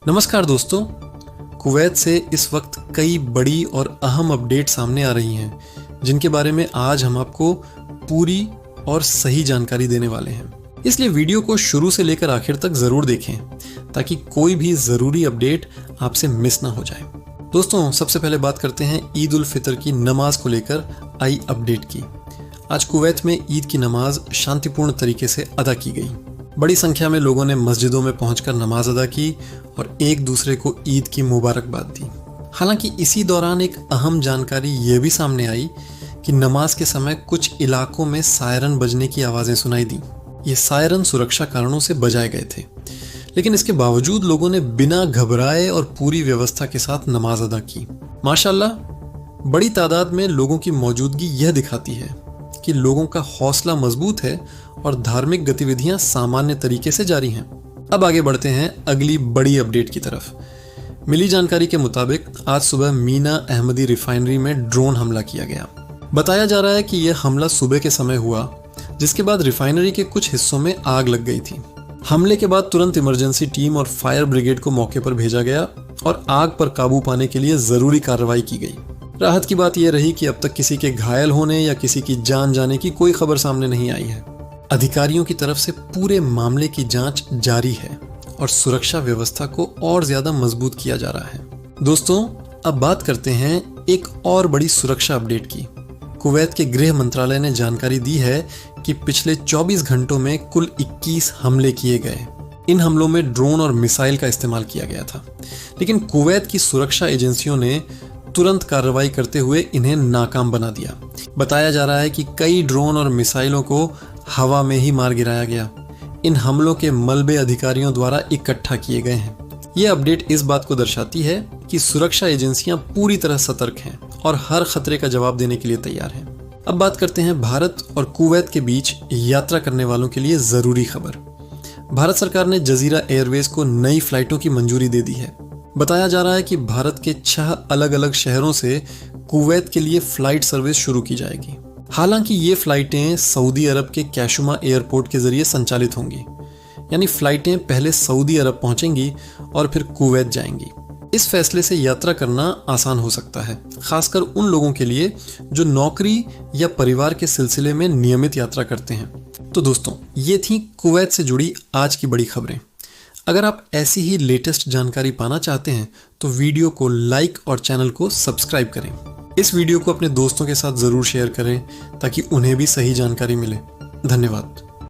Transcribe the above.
नमस्कार दोस्तों, कुवैत से इस वक्त कई बड़ी और अहम अपडेट सामने आ रही हैं जिनके बारे में आज हम आपको पूरी और सही जानकारी देने वाले हैं। इसलिए वीडियो को शुरू से लेकर आखिर तक ज़रूर देखें ताकि कोई भी ज़रूरी अपडेट आपसे मिस ना हो जाए। दोस्तों, सबसे पहले बात करते हैं ईद उल फितर की नमाज को लेकर आई अपडेट की। आज कुवैत में ईद की नमाज शांतिपूर्ण तरीके से अदा की गई। बड़ी संख्या में लोगों ने मस्जिदों में पहुंचकर नमाज अदा की और एक दूसरे को ईद की मुबारकबाद दी। हालांकि इसी दौरान एक अहम जानकारी ये भी सामने आई कि नमाज के समय कुछ इलाकों में सायरन बजने की आवाज़ें सुनाई दी। ये सायरन सुरक्षा कारणों से बजाए गए थे, लेकिन इसके बावजूद लोगों ने बिना घबराए और पूरी व्यवस्था के साथ नमाज अदा की। माशाल्लाह, बड़ी तादाद में लोगों की मौजूदगी यह दिखाती है कि लोगों का हौसला मजबूत है और धार्मिक गतिविधियां सामान्य तरीके से जारी हैं। अब आगे बढ़ते हैं अगली बड़ी अपडेट की तरफ। मिली जानकारी के मुताबिक आज सुबह मीना अहमदी रिफाइनरी में ड्रोन हमला किया गया। बताया जा रहा है कि यह हमला सुबह के समय हुआ, जिसके बाद रिफाइनरी के कुछ हिस्सों में आग लग गई थी। हमले के बाद तुरंत इमरजेंसी टीम और फायर ब्रिगेड को मौके पर भेजा गया और आग पर काबू पाने के लिए जरूरी कार्रवाई की गई। राहत की बात यह रही कि अब तक किसी के घायल होने या किसी की जान जाने की कोई खबर सामने नहीं आई है। अधिकारियों की तरफ से पूरे मामले की जांच जारी है और सुरक्षा व्यवस्था को और ज्यादा मजबूत किया जा रहा है। दोस्तों, अब बात करते हैं एक और बड़ी सुरक्षा अपडेट की। कुवैत के गृह मंत्रालय ने जानकारी दी है कि पिछले 24 घंटों में कुल 21 हमले किए गए। इन हमलों में ड्रोन और मिसाइल का इस्तेमाल किया गया था, लेकिन कुवैत की सुरक्षा एजेंसियों ने तुरंत कार्रवाई करते हुए इन्हें नाकाम बना दिया। बताया जा रहा है कि कई ड्रोन और मिसाइलों को हवा में ही मार गिराया गया। इन हमलों के मलबे अधिकारियों द्वारा इकट्ठा किए गए हैं। यह अपडेट इस बात को दर्शाती है कि सुरक्षा एजेंसियां पूरी तरह सतर्क हैं और हर खतरे का जवाब देने के लिए तैयार हैं। अब बात करते हैं भारत और कुवैत के बीच यात्रा करने वालों के लिए जरूरी खबर। भारत सरकार ने जजीरा एयरवेज को नई फ्लाइटों की मंजूरी दे दी है। बताया जा रहा है कि भारत के 6 अलग अलग शहरों से कुवैत के लिए फ्लाइट सर्विस शुरू की जाएगी। हालांकि ये फ्लाइटें सऊदी अरब के कैशुमा एयरपोर्ट के जरिए संचालित होंगी, यानी फ्लाइटें पहले सऊदी अरब पहुंचेंगी और फिर कुवैत जाएंगी। इस फैसले से यात्रा करना आसान हो सकता है, खासकर उन लोगों के लिए जो नौकरी या परिवार के सिलसिले में नियमित यात्रा करते हैं। तो दोस्तों, ये थी कुवैत से जुड़ी आज की बड़ी खबरें। अगर आप ऐसी ही लेटेस्ट जानकारी पाना चाहते हैं तो वीडियो को लाइक और चैनल को सब्सक्राइब करें। इस वीडियो को अपने दोस्तों के साथ ज़रूर शेयर करें ताकि उन्हें भी सही जानकारी मिले। धन्यवाद।